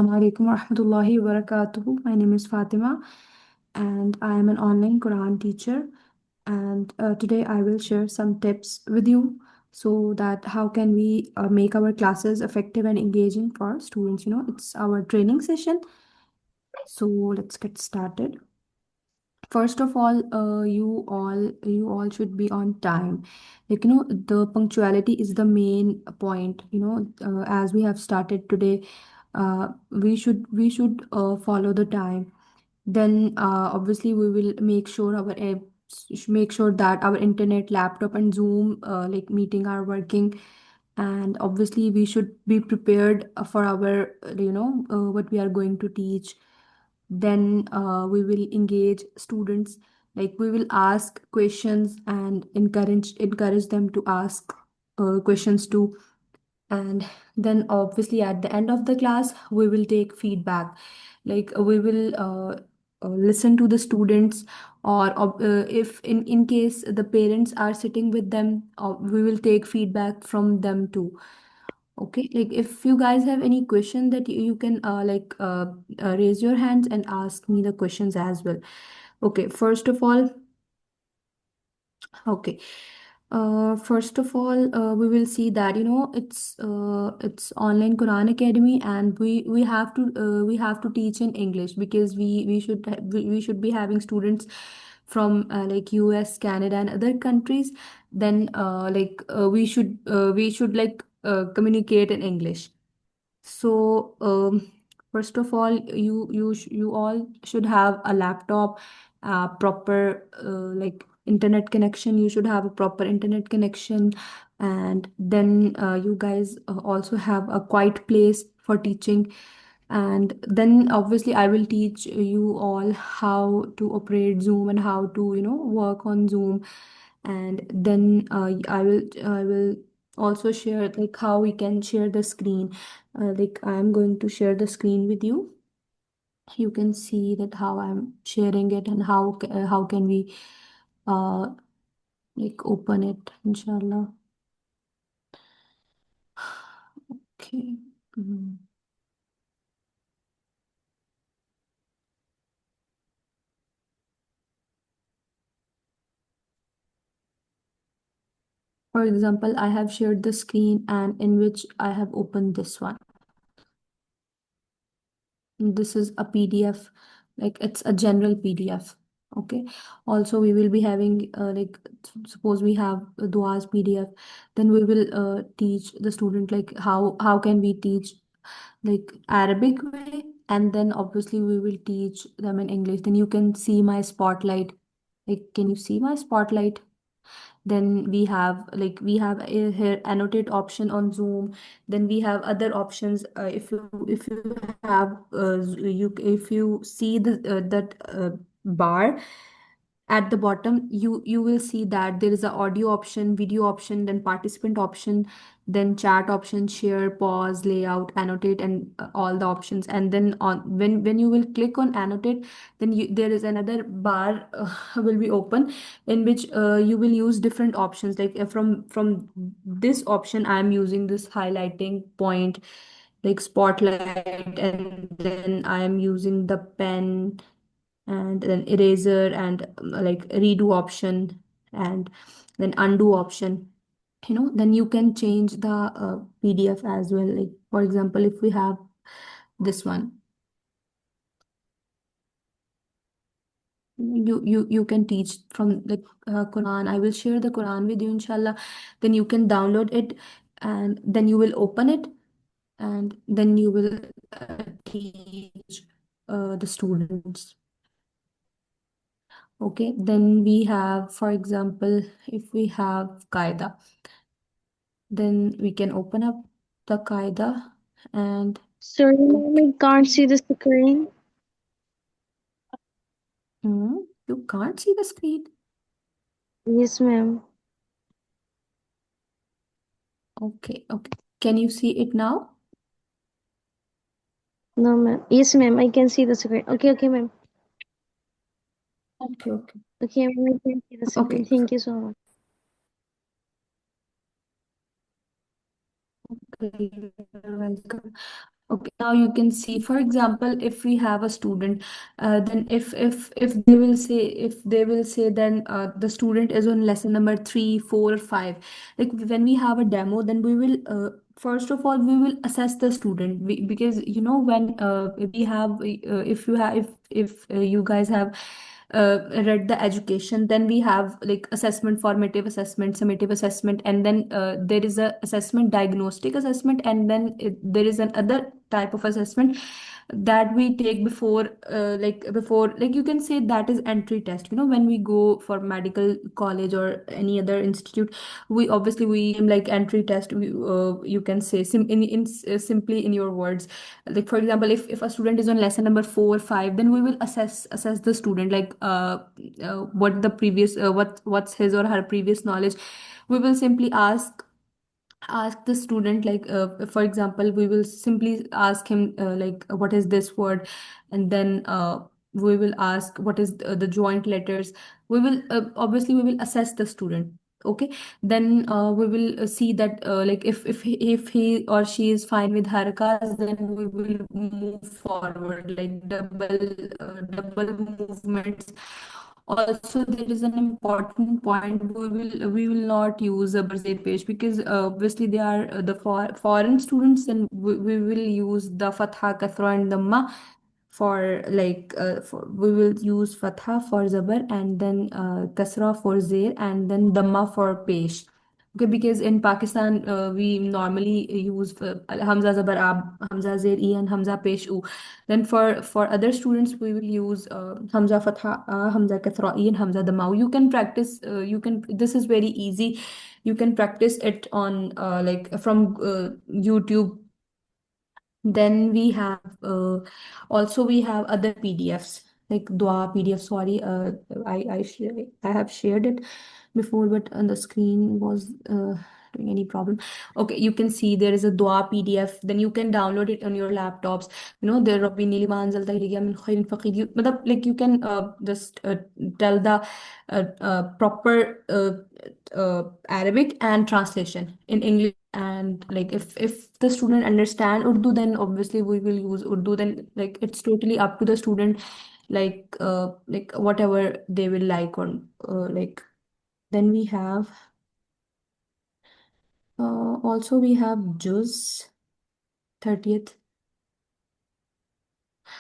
Assalamu alaikum wa rahmatullahi wa barakatuhu. My name is Fatima and I am an online Quran teacher. And today I will share some tips with you so that how can we make our classes effective and engaging for students. It's our training session. So let's get started. First of all, you all should be on time. The punctuality is the main point. As we have started today, we should follow the time. Then obviously we will make sure that our internet, laptop, and Zoom meeting are working. And obviously we should be prepared for our what we are going to teach. Then we will engage students, like we will ask questions and encourage them to ask questions too. And then obviously at the end of the class we will take feedback, like we will listen to the students, or if in case the parents are sitting with them, we will take feedback from them too. Okay, like if you guys have any question that you can raise your hands and ask me the questions as well. Okay, first of all, okay. First of all, we will see that it's online Quran Academy, and we have to teach in English because we should be having students from like US, Canada, and other countries. Then we should communicate in English. So, first of all, you all should have a laptop, proper internet connection. You should have a proper internet connection, and then you guys also have a quiet place for teaching. And then obviously, I will teach you all how to operate Zoom and how to work on Zoom. And then I will also share like how we can share the screen. Like I'm going to share the screen with you. You can see that how I'm sharing it, and how can we uh open it, inshallah. Okay. Mhm. For example, I have shared the screen, and in which I have opened this one. This is a PDF, like it's a general PDF. Okay. Also, we will be having suppose we have a duas PDF, then we will teach the student like how can we teach like Arabic way, and then obviously we will teach them in English. Then you can see my spotlight. Like, can you see my spotlight? Then we have a here annotate option on Zoom. Then we have other options. If you have you if you see that bar at the bottom, you will see that there is a audio option, video option, then participant option, then chat option, share, pause, layout, annotate, and all the options. And then on when you will click on annotate, then there is another bar will be open, in which you will use different options. Like from this option, I'm using this highlighting point, like spotlight, and then I am using the pen, and then eraser, and like redo option, and then undo option. Then you can change the PDF as well. Like, for example, if we have this one, you can teach from the Quran. I will share the Quran with you, inshallah. Then you can download it, and then you will open it, and then you will teach the students. Okay, then we have, for example, if we have Qaida, then we can open up the Qaida. And Sorry, ma'am, okay. I can't see the screen. You can't see the screen. Yes, ma'am. Okay, okay. Can you see it now? No, ma'am. Yes, ma'am, I can see the screen. Okay, ma'am. Okay, okay. Okay, ma'am, I can see the screen. Okay, Thank you so much. okay, you're welcome. Okay, now you can see, for example, if we have a student, then if they will say, then the student is on lesson number 3, 4, or 5. Like when we have a demo, then we will first of all we will assess the student. Because when we have if you have if you guys have read the education, then we have like assessment, formative assessment, summative assessment, and then there is a assessment, diagnostic assessment, and then there is another type of assessment that we take before like you can say that is entry test. When we go for medical college or any other institute, we obviously we like entry test. You can say simply in your words, like for example, if a student is on lesson number 4, 5, then we will assess the student, like what the previous what's his or her previous knowledge. We will simply ask the student, like for example, we will simply ask him like what is this word, and then we will ask what is the joint letters. We will obviously we will assess the student. Okay, then we will see that like if he or she is fine with harakas, then we will move forward, like double movements. Also, there is an important point. We will not use a Barzeh page, because obviously they are foreign students, and we will use the Fatha, Kasra, and Dhamma for we will use Fatha for Zabar, and then Kasra for Zair, and then Dhamma for Pesh. Okay, because in Pakistan we normally use Hamza Zabar Ab, Hamza Zair E, and Hamza Pesh U. Then for other students, we will use Hamza Fatha, Hamza Kathra'i, and Hamza Damau. You can practice. This is very easy. You can practice it on like from YouTube. Then we have also we have other PDFs, like Dua PDF. Sorry, I have shared it before, but on the screen was doing any problem. Okay, you can see there is a Dua PDF. Then you can download it on your laptops. There Rabbi Nili ma anzalta ilayya min khairin faqir. Like you can just tell the proper Arabic and translation in English. And like if the student understand Urdu, then obviously we will use Urdu. Then like it's totally up to the student, like whatever they will like. Or like then we have also we have Juz 30th.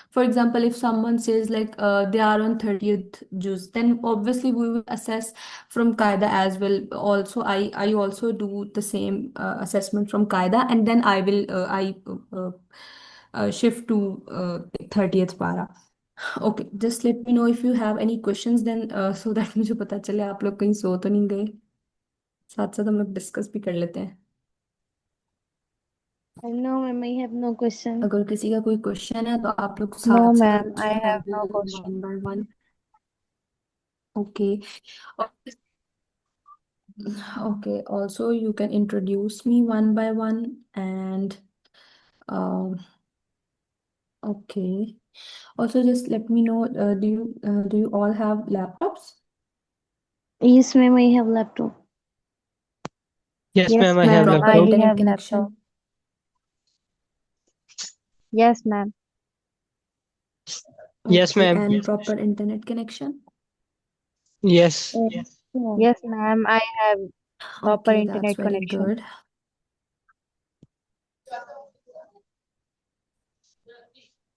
For example, if someone says like they are on 30th Juz, then obviously we will assess from Qaida as well. Also, I also do the same assessment from Qaida, and then I shift to 30th para. Okay, just let me know if you have any questions, then so that मुझे पता चले आप लोग कहीं सो तो नहीं गए. साथ साथ हम लोग डिस्कस भी कर लेते हैं. No, ma'am, I have no question. अगर किसी का कोई क्वेश्चन है तो आप लोग No, साथ साथ ma'am, I पूछें. आई have no will question. One by one. Okay. Okay. Also, you can introduce me one by one. And um, okay. Also, just let me know. Do you all have laptops? Yes, ma'am, I have laptop. Yes, Yes, ma'am, I And have ma'am, proper I laptop. internet have laptop. connection? Yes, ma'am. Yes, Okay. ma'am. And proper internet connection? Yes. Yes, ma'am. Yes, ma'am, I have proper Okay, that's internet very connection. good.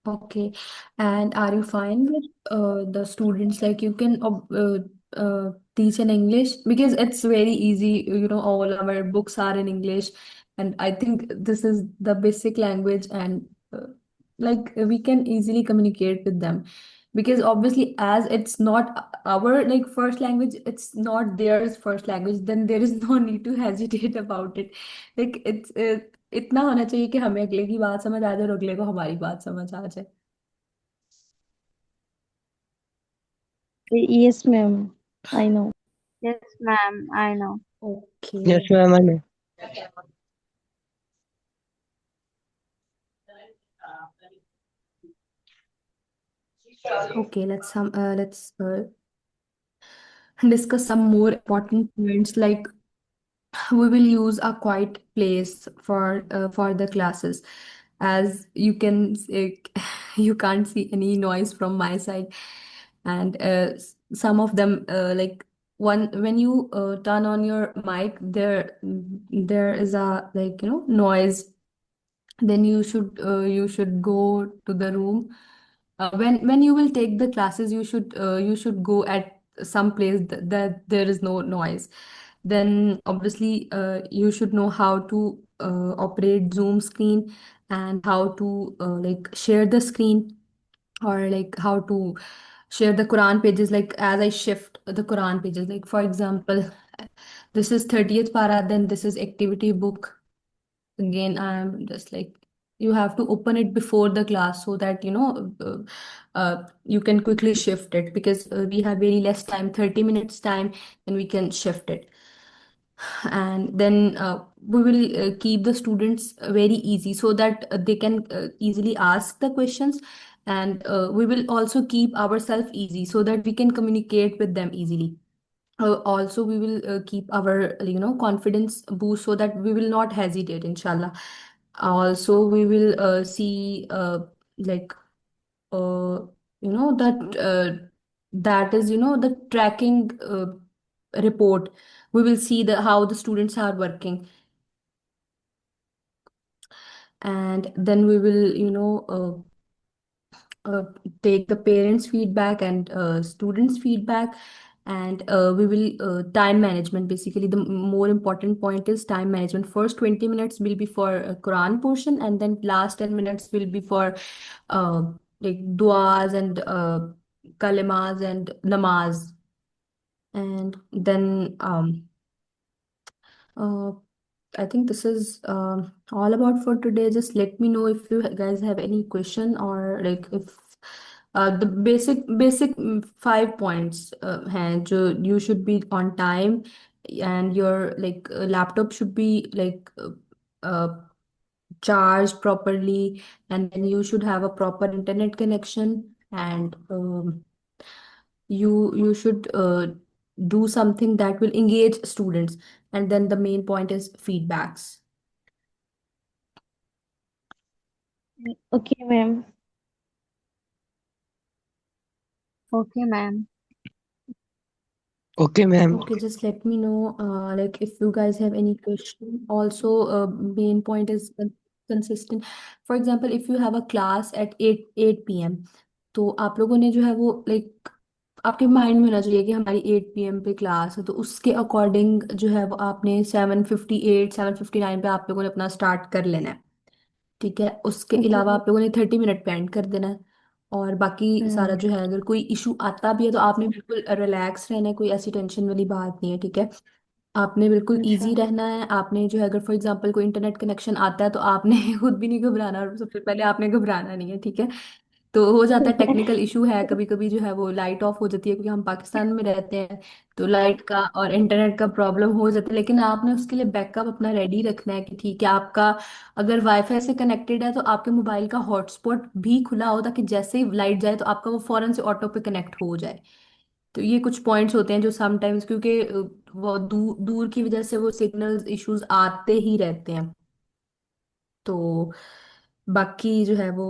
Okay. And are you fine with the students? Like you can teach in English, because it's very easy. All our books are in English, and I think this is the basic language, and like we can easily communicate with them. Because obviously, as it's not our like first language, it's not theirs first language, then there is no need to hesitate about it. Like इतना होना चाहिए कि हमें अगले की बात समझ आ जाए और अगले को हमारी बात समझ आ जाए. Yes, ma'am. I know. Yes, ma'am, I know. Yes, Okay. ma'am, I know. Okay, let's discuss some more important points. Like we will use a quiet place for the classes. as you can see, you can't see any noise from my side. And some of them, like one when you turn on your mic, there is a, like, noise. Then you should go to the room. When you will take the classes, you should go at some place that there is no noise. Then obviously you should know how to operate Zoom screen, and how to like share the screen, or like how to share the Quran pages, like as I shift the Quran pages, like for example, this is 30th para, then this is activity book. Again, I'm just like, you have to open it before the class, so that you can quickly shift it, because we have very less time, 30 minutes time, and we can shift it. And then we will keep the students very easy, so that they can easily ask the questions. And we will also keep ourselves easy, so that we can communicate with them easily. Also, we will keep our confidence boost, so that we will not hesitate, inshallah. Also, we will see, like, uh, that is, the tracking report. We will see the how the students are working. And then we will take the parents feedback and students feedback. And we will time management. Basically, the more important point is time management. First 20 minutes will be for Quran portion, and then last 10 minutes will be for uh, like duas and kalimas and namaz. And then uh, I think this is all about for today. Just let me know if you guys have any question, or like if the basic 5 points हैं जो you should be on time, and your like laptop should be like uh, charged properly, and then you should have a proper internet connection. And you should do something that will engage students. And then the main point is feedbacks. Okay, ma'am. Okay, ma'am. Okay, ma'am. Okay, just let me know like if you guys have any question. Also, main point is consistent. For example, if you have a class at 8 p.m., तो आप लोगों ने जो है वो like आपके mind में होना चाहिए कि हमारी 8 p.m पे क्लास है, तो उसके अकॉर्डिंग जो है वो आपने 7:58 7:59 पे आप लोगों ने अपना स्टार्ट कर लेना है। ठीक है, उसके अलावा Okay. आप लोगों ने 30 मिनट पे एंड कर देना है। और बाकी सारा Hmm. जो है, अगर कोई इशू आता भी है तो आपने बिल्कुल रिलैक्स रहना है, कोई ऐसी टेंशन वाली बात नहीं है। ठीक है, आपने बिल्कुल इजी Inshallah. रहना है। आपने जो है, अगर फॉर एग्जांपल कोई इंटरनेट कनेक्शन आता है, तो आपने खुद भी नहीं घबराना, और सबसे पहले आपने घबराना नहीं है। ठीक है, तो हो जाता है, टेक्निकल इशू है, कभी कभी जो है वो लाइट ऑफ हो जाती है, क्योंकि हम पाकिस्तान में रहते हैं, तो लाइट का और इंटरनेट का प्रॉब्लम हो जाता है। लेकिन आपने उसके लिए बैकअप अपना रेडी रखना है, कि ठीक है, आपका अगर वाईफाई से कनेक्टेड है, तो आपके मोबाइल का हॉटस्पॉट भी खुला हो, ताकि जैसे ही लाइट जाए तो आपका वो फौरन से ऑटो पे कनेक्ट हो जाए। तो ये कुछ पॉइंट्स होते हैं जो समटाइम्स, क्योंकि वो दूर दूर की वजह से वो सिग्नल इश्यूज आते ही रहते हैं। तो बाकी जो है वो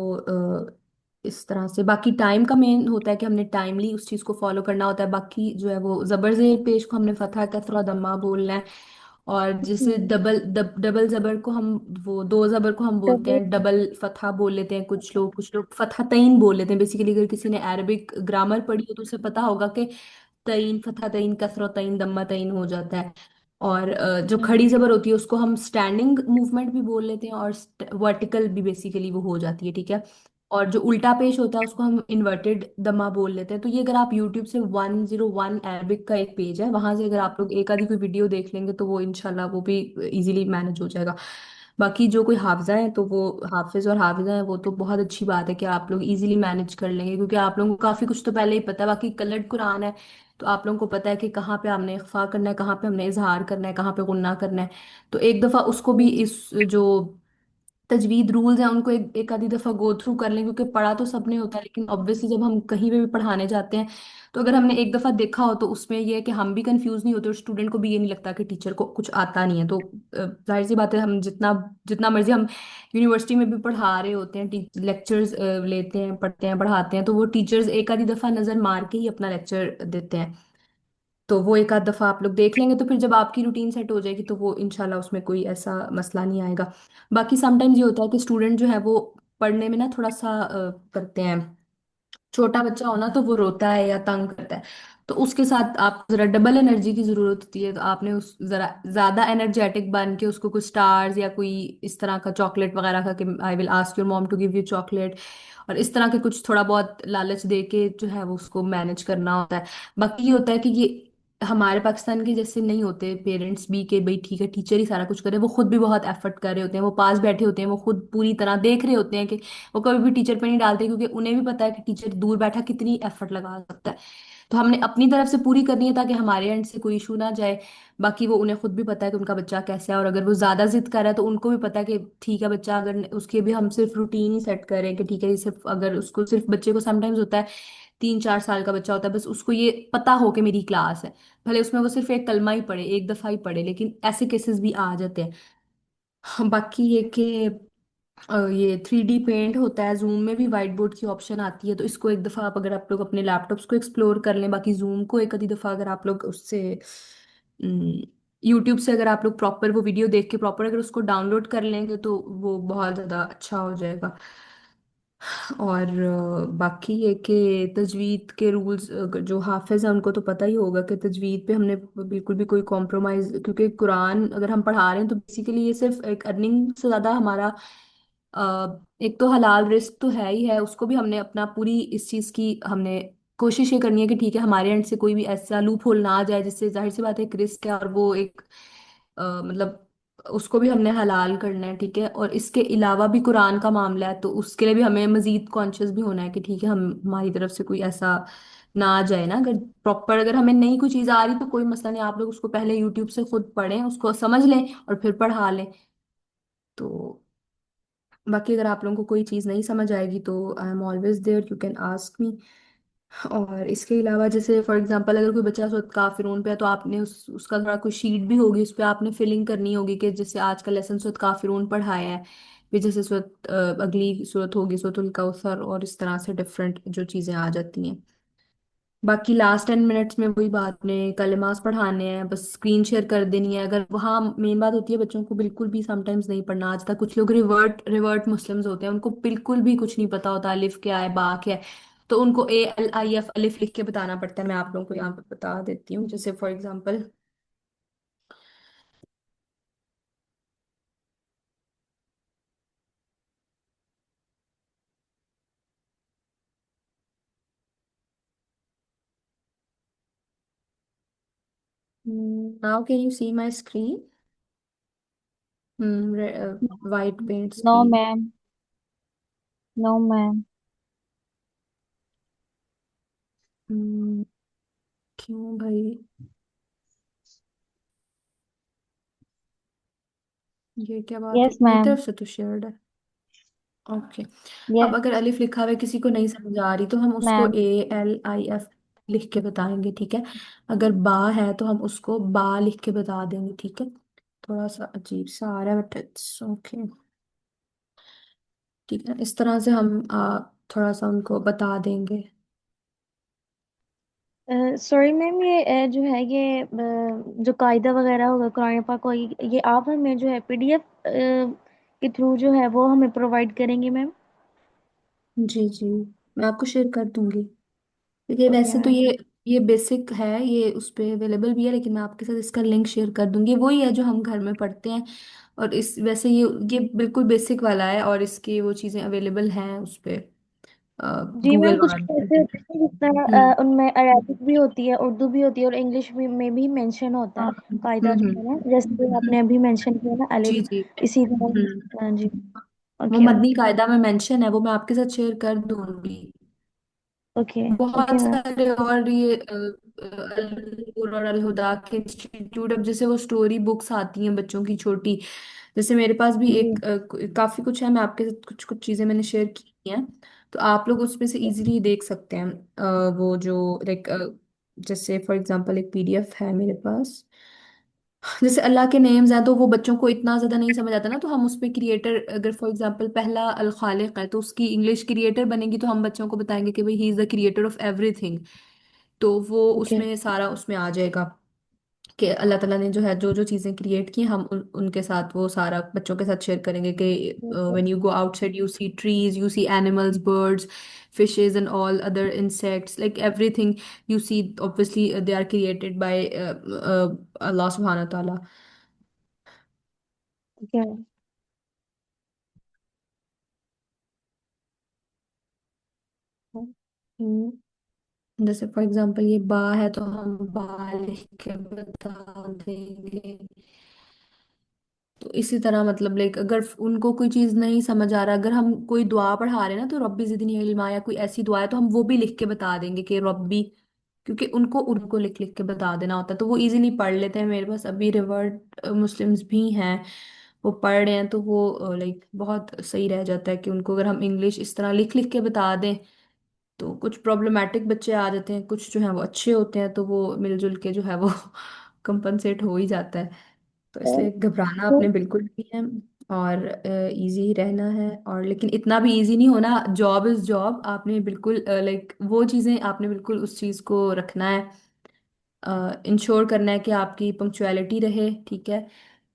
इस तरह से, बाकी टाइम का मेन होता है कि हमने टाइमली उस चीज़ को फॉलो करना होता है। बाकी जो है वो जबर जेर पेश को हमने फतह कसरा दम्मा बोलना है। और जैसे Hmm. डबल जबर को हम, वो दो जबर को हम बोलते Double. हैं डबल फतह बोल लेते हैं। कुछ लोग फतह तईन बोल लेते हैं। बेसिकली अगर किसी ने अरबिक ग्रामर पढ़ी हो तो उसे पता होगा कि तईन फतह तईन कसरा तईन दम्मा तईन हो जाता है। और जो खड़ी Hmm. जबर होती है उसको हम स्टैंडिंग मूवमेंट भी बोल लेते हैं, और वर्टिकल भी बेसिकली वो हो जाती है। ठीक है, और जो उल्टा पेश होता है उसको हम इन्वर्टेड दमा बोल लेते हैं। तो ये अगर आप यूट्यूब से 101 अरबिक का एक पेज है, वहां से अगर आप लोग एक आधी कोई वीडियो देख लेंगे, तो वो इंशाल्लाह वो भी इजीली मैनेज हो जाएगा। बाकी जो कोई हाफजा है, तो वो हाफिज और हाफिजा है, वो तो बहुत अच्छी बात है कि आप लोग इजीली मैनेज कर लेंगे, क्योंकि आप लोगों को काफी कुछ तो पहले ही पता है। बाकी कलर्ड कुरान है, तो आप लोगों को पता है कि कहाँ पे हमने इख्फा करना है, कहाँ पे हमने इजहार करना है, कहाँ पे गुन्ना करना है। तो एक दफा उसको भी, इस जो तजवीद रूल्स हैं उनको एक आधी दफा गो थ्रू कर लें, क्योंकि पढ़ा तो सबने होता है, लेकिन ऑब्वियसली जब हम कहीं पे भी पढ़ाने जाते हैं तो अगर हमने एक दफा देखा हो तो उसमें ये है कि हम भी कंफ्यूज नहीं होते और स्टूडेंट को भी ये नहीं लगता कि टीचर को कुछ आता नहीं है। तो जाहिर सी बात है, हम जितना जितना मर्जी हम यूनिवर्सिटी में भी पढ़ा रहे होते हैं, लेक्चर्स लेते हैं, पढ़ते हैं, पढ़ाते हैं, तो वो टीचर्स एक आधी दफा नजर मार के ही अपना लेक्चर देते हैं। तो वो एक आध दफा आप लोग देख लेंगे तो फिर जब आपकी रूटीन सेट हो जाएगी तो वो इंशाल्लाह उसमें कोई ऐसा मसला नहीं आएगा। बाकी समटाइम्स ये होता है कि स्टूडेंट जो है वो पढ़ने में ना थोड़ा सा करते हैं, छोटा बच्चा हो ना तो वो रोता है या तंग करता है, तो उसके साथ आप जरा डबल एनर्जी की जरूरत होती है। तो आपने उस जरा ज्यादा एनर्जेटिक बन के उसको कुछ स्टार्स या कोई इस तरह का चॉकलेट वगैरह का, कि I will ask your mom to give you chocolate, और इस तरह के कुछ थोड़ा बहुत लालच दे के जो है वो उसको मैनेज करना होता है। बाकी ये होता है कि ये हमारे पाकिस्तान के जैसे नहीं होते पेरेंट्स भी, कि भाई ठीक है टीचर ही सारा कुछ करे, वो खुद भी बहुत एफर्ट कर रहे होते हैं, वो पास बैठे होते हैं, वो खुद पूरी तरह देख रहे होते हैं कि वो कभी भी टीचर पे नहीं डालते, क्योंकि उन्हें भी पता है कि टीचर दूर बैठा कितनी एफर्ट लगा सकता है। तो हमने अपनी तरफ से पूरी करनी है ताकि हमारे एंड से कोई इशू ना जाए। बाकी वो उन्हें खुद भी पता है कि उनका बच्चा कैसा है, और अगर वो ज्यादा जिद कर रहा है तो उनको भी पता है कि ठीक है बच्चा, अगर उसके भी हम सिर्फ रूटीन ही सेट करें कि ठीक है ये सिर्फ, अगर उसको सिर्फ बच्चे को समटाइम्स होता है 3-4 साल का बच्चा होता है, बस उसको ये पता हो कि मेरी क्लास है, भले उसमें वो सिर्फ एक कलमा ही पढ़े, एक दफा ही पढ़े, लेकिन ऐसे केसेस भी आ जाते हैं। हाँ, बाकी ये कि ये 3D पेंट होता है, जूम में भी वाइट बोर्ड की ऑप्शन आती है, तो इसको एक दफ़ा आप, अगर आप लोग अपने लैपटॉप्स को एक्सप्लोर कर लें, बाकी जूम को एक आधी दफ़ा अगर आप लोग उससे यूट्यूब से अगर आप लोग प्रॉपर वो वीडियो देख के प्रॉपर अगर उसको डाउनलोड कर लेंगे तो वो बहुत ज़्यादा अच्छा हो जाएगा। और बाकी ये कि तजवीद के रूल्स, जो हाफिज है उनको तो पता ही होगा कि तजवीद पे हमने बिल्कुल भी कोई कॉम्प्रोमाइज, क्योंकि कुरान अगर हम पढ़ा रहे हैं तो बेसिकली ये सिर्फ एक अर्निंग से ज़्यादा हमारा एक तो हलाल रिस्क तो है ही है, उसको भी हमने अपना पूरी इस चीज़ की हमने कोशिश ये करनी है कि ठीक है हमारे एंड से कोई भी ऐसा लूप होल ना आ जाए जिससे जाहिर सी बात है एक रिस्क है, और वो एक मतलब उसको भी हमने हलाल करना है, ठीक है। और इसके अलावा भी कुरान का मामला है तो उसके लिए भी हमें मजीद कॉन्शियस भी होना है कि ठीक है हम हमारी तरफ से कोई ऐसा ना आ जाए ना। अगर प्रॉपर अगर हमें नहीं कोई चीज़ आ रही तो कोई मसला नहीं, आप लोग उसको पहले यूट्यूब से खुद पढ़ें, उसको समझ लें और फिर पढ़ा लें। तो बाकी अगर आप लोगों को कोई चीज़ नहीं समझ आएगी तो I am always there, you can ask me. और इसके अलावा जैसे फॉर एग्जांपल अगर कोई बच्चा सूरत काफिरून पे है तो आपने उसका थोड़ा कोई शीट भी होगी, उस पर आपने फिलिंग करनी होगी कि जैसे आज का लेसन सूरत काफिरून पढ़ाया है, फिर जैसे सूरत अगली सूरत होगी सूरतुल कौसर, और इस तरह से डिफरेंट जो चीज़ें आ जाती हैं। बाकी लास्ट 10 मिनट्स में वही बात, ने कलमास पढ़ाने हैं, बस स्क्रीन शेयर कर देनी है। अगर वहाँ मेन बात होती है बच्चों को बिल्कुल भी समटाइम्स नहीं पढ़ना आता, कुछ लोग रिवर्ट रिवर्ट मुस्लिम्स होते हैं, उनको बिल्कुल भी कुछ नहीं पता होता अलिफ क्या है बा क्या है, तो उनको ALIF अलिफ लिख के बताना पड़ता है। मैं आप लोगों को यहाँ पे बता देती हूँ, जैसे for example now can you see my screen, white paint no screen. Ma'am. No ma'am. क्यों भाई, ये क्या बात यस हुई, मेरी मैम। तरफ से तो शेयर्ड है। ओके, अब यस अगर अलिफ लिखा हुआ है किसी को नहीं समझ आ रही तो हम उसको मैम। ALIF लिख के बताएंगे, ठीक है। अगर बा है तो हम उसको बा लिख के बता देंगे, ठीक है। थोड़ा सा अजीब सा आ रहा है बट इट्स ओके, ठीक है। इस तरह से हम थोड़ा सा उनको बता देंगे। सॉरी मैम, ये जो है ये जो कायदा वगैरह होगा कुरान पाक को, ये आप हमें जो है PDF के थ्रू जो है वो हमें प्रोवाइड करेंगे मैम। जी जी, मैं आपको शेयर कर दूंगी, क्योंकि ओके वैसे तो मैम। ये बेसिक है, ये उस पे अवेलेबल भी है, लेकिन मैं आपके साथ इसका लिंक शेयर कर दूंगी। वही है जो हम घर में पढ़ते हैं, और इस वैसे ये बिल्कुल बेसिक वाला है, और इसकी वो चीज़ें अवेलेबल हैं उस पे जी मैम, गूगल कुछ वगैरह ऐसे पे। होते हैं जिस तरह हम्म। उनमें अरेबिक भी होती है, उर्दू भी होती है और इंग्लिश भी में भी मेंशन होता हाँ। है कायदा जो है ना, जैसे कि आपने अभी मेंशन किया ना जी अलिफ। जी। इसी हम्म। तरह। हाँ जी। वो ओके मदनी मैम। कायदा में मेंशन है, वो मैं आपके साथ शेयर कर दूंगी। ओके। ओके बहुत मैम। सारे और ये अल-नूर और अल-हुदा के इंस्टीट्यूट, अब जैसे वो स्टोरी बुक्स आती हैं बच्चों की छोटी, जैसे मेरे पास भी जी। एक काफी कुछ है, मैं आपके साथ कुछ कुछ चीजें मैंने शेयर की हैं, तो आप लोग उसमें से इजीली देख सकते हैं। वो जो लाइक जैसे फॉर एग्जांपल एक पीडीएफ है मेरे पास, जैसे अल्लाह के नेम्स हैं तो वो बच्चों को इतना ज्यादा नहीं समझ आता ना, तो हम उसमें क्रिएटर, अगर फॉर एग्जांपल पहला अल खालिक है तो उसकी इंग्लिश क्रिएटर बनेगी, तो हम बच्चों को बताएंगे कि भाई he is the creator of everything, तो वो ओके। उसमें सारा उसमें आ जाएगा कि अल्लाह ताला ने जो है जो जो चीज़ें क्रिएट की, हम उनके साथ वो सारा बच्चों के साथ शेयर करेंगे कि when you go outside you see trees, you see animals, birds, fishes and all other insects, like everything you see, obviously they are created by Allah subhanahu wa ta'ala. Okay ma'am. जैसे for example ये बा है तो हम बा लिख के बता देंगे। तो इसी तरह मतलब लाइक अगर उनको कोई चीज नहीं समझ आ रहा, अगर हम कोई दुआ पढ़ा रहे हैं ना, तो रब्बी जिदनी इल्मा या कोई ऐसी दुआ है तो हम वो भी लिख के बता देंगे कि रब्बी, क्योंकि उनको उनको लिख लिख के बता देना होता है तो वो इजीली पढ़ लेते हैं। मेरे पास अभी रिवर्ट मुस्लिम्स भी हैं, वो पढ़ रहे हैं, तो वो लाइक बहुत सही रह जाता है कि उनको अगर हम इंग्लिश इस तरह लिख लिख के बता दें, तो कुछ प्रॉब्लमेटिक बच्चे आ जाते हैं, कुछ जो है वो अच्छे होते हैं, तो वो मिलजुल के जो है वो कंपनसेट हो ही जाता है। तो इसलिए घबराना तो आपने बिल्कुल नहीं है, और इजी ही रहना है, और लेकिन इतना भी इजी नहीं होना। जॉब इज जॉब, आपने बिल्कुल लाइक वो चीज़ें आपने बिल्कुल उस चीज़ को रखना है, इंश्योर करना है कि आपकी पंक्चुअलिटी रहे, ठीक है,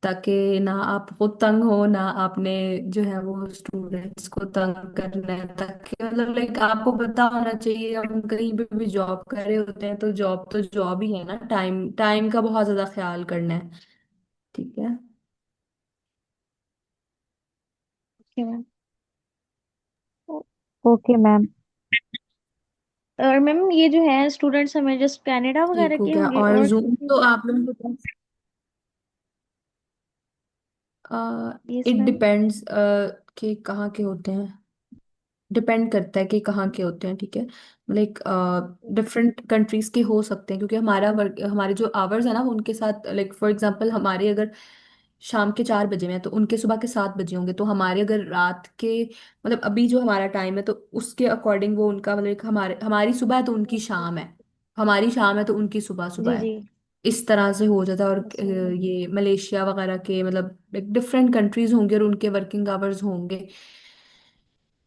ताकि ना आप खुद तंग हो, ना आपने जो है वो स्टूडेंट्स को तंग करना है, ताकि मतलब लाइक आपको पता होना चाहिए, हम कहीं पे भी जॉब कर रहे होते हैं तो जॉब ही है ना, टाइम टाइम का बहुत ज़्यादा ख्याल करना है, ठीक है। Okay ma'am. Okay ma'am. और मैम ये जो है स्टूडेंट्स हमें जस्ट कनाडा ठीक वगैरह हो के गया, होंगे और और जूम तो आप लोगों को यस इट मैम। डिपेंड्स कि कहाँ के होते हैं, डिपेंड करता है कि कहाँ के होते हैं, ठीक है। लाइक डिफरेंट कंट्रीज के हो सकते हैं, क्योंकि हमारा वर्क, हमारे जो आवर्स है ना वो उनके साथ, लाइक फॉर एग्जांपल हमारे अगर शाम के 4 बजे में है तो उनके सुबह के 7 बजे होंगे, तो हमारे अगर रात के मतलब अभी जो हमारा टाइम है तो उसके अकॉर्डिंग वो उनका मतलब एक हमारे हमारी सुबह है तो उनकी शाम है, हमारी शाम है तो उनकी सुबह सुबह जी है, जी। इस तरह से हो जाता है। और सही है। ये मलेशिया वगैरह के मतलब डिफरेंट कंट्रीज होंगे और उनके वर्किंग आवर्स होंगे।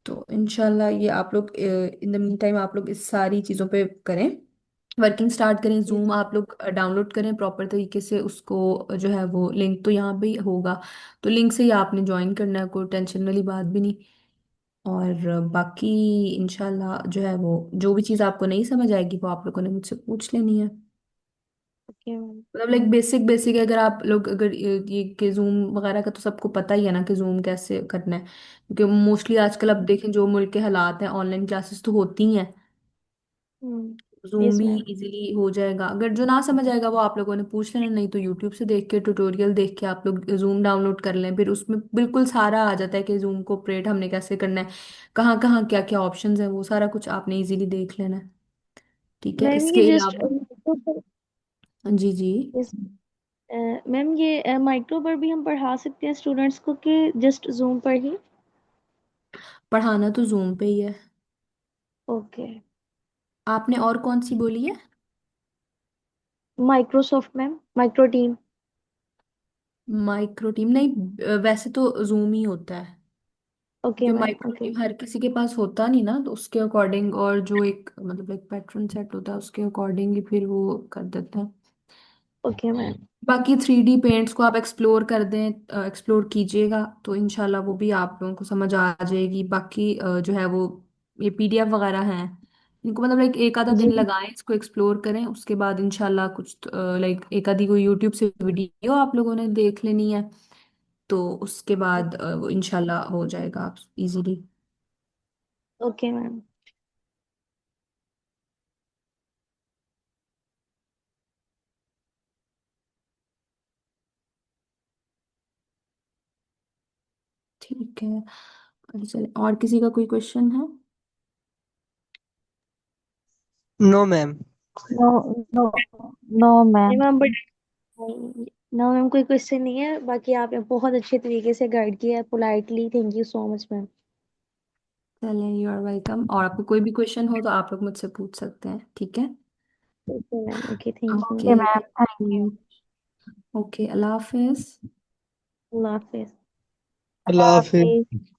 तो इनशाला ये आप लोग इन द मीन टाइम आप लोग इस सारी चीज़ों पे करें, वर्किंग स्टार्ट करें, जी जूम आप लोग डाउनलोड करें प्रॉपर तरीके से उसको, जो है वो लिंक तो यहाँ पे ही होगा, तो लिंक से ही आपने ज्वाइन करना है, कोई टेंशन वाली बात भी नहीं। और बाकी इनशाला जो है वो जो भी चीज़ आपको नहीं समझ आएगी वो आप लोगों ने मुझसे पूछ लेनी है। Okay ma'am. मतलब लाइक बेसिक बेसिक अगर आप लोग अगर ये कि जूम वगैरह का तो सबको पता ही है ना कि जूम कैसे करना है, क्योंकि मोस्टली आजकल अब देखें जो मुल्क के हालात हैं, ऑनलाइन क्लासेस तो होती ही हैं, जूम यस भी मैम। इजीली हो जाएगा। अगर जो ना समझ आएगा वो आप लोगों ने पूछ लेना, नहीं तो यूट्यूब से देख के ट्यूटोरियल देख के आप लोग जूम डाउनलोड कर लें, फिर उसमें बिल्कुल सारा आ जाता है कि जूम को ऑपरेट हमने कैसे करना है, कहाँ कहाँ क्या क्या ऑप्शंस हैं, वो सारा कुछ आपने इजीली देख लेना है, ठीक है। मैम ये इसके जस्ट अलावा जी जी, यस मैम ये माइक्रो पर भी हम पढ़ा सकते हैं स्टूडेंट्स को कि जस्ट जूम पर ही? पढ़ाना तो जूम पे ही है। ओके। आपने और कौन सी बोली है? Microsoft ma'am, micro team. Micro team नहीं, वैसे तो जूम ही होता है, ओके क्योंकि मैम। Micro okay. टीम हर किसी के पास होता नहीं ना, तो उसके अकॉर्डिंग, और जो एक मतलब एक पैटर्न सेट होता है उसके अकॉर्डिंग ही फिर वो कर देते हैं। Okay ma'am. बाकी 3D पेंट्स को आप एक्सप्लोर कर दें, एक्सप्लोर कीजिएगा तो इनशाला वो भी आप लोगों को समझ आ जाएगी। बाकी जो है वो ये पीडीएफ वगैरह हैं, इनको मतलब लाइक एक आधा जी। दिन लगाएं, इसको एक्सप्लोर करें, उसके बाद इनशाला कुछ लाइक एक आधी कोई यूट्यूब से वीडियो आप लोगों ने देख लेनी है, तो उसके बाद वो इनशाला हो जाएगा आप इजीली। Okay ma'am. ठीक है, चलिए और किसी का कोई क्वेश्चन है? No, ma'am. No no no ma'am. Ma'am but ना मैम कोई क्वेश्चन नहीं है, बाकी आपने बहुत अच्छे तरीके से गाइड किया है politely, thank you so much ma'am. चलें, यू आर वेलकम। और आपको कोई भी क्वेश्चन हो तो आप लोग मुझसे पूछ सकते हैं, ठीक है? Okay ma'am, okay, thank you. Okay okay, ma'am, thank you. Okay, Allah Hafiz. Allah Hafiz. Allah Allah Hafiz. Hafiz.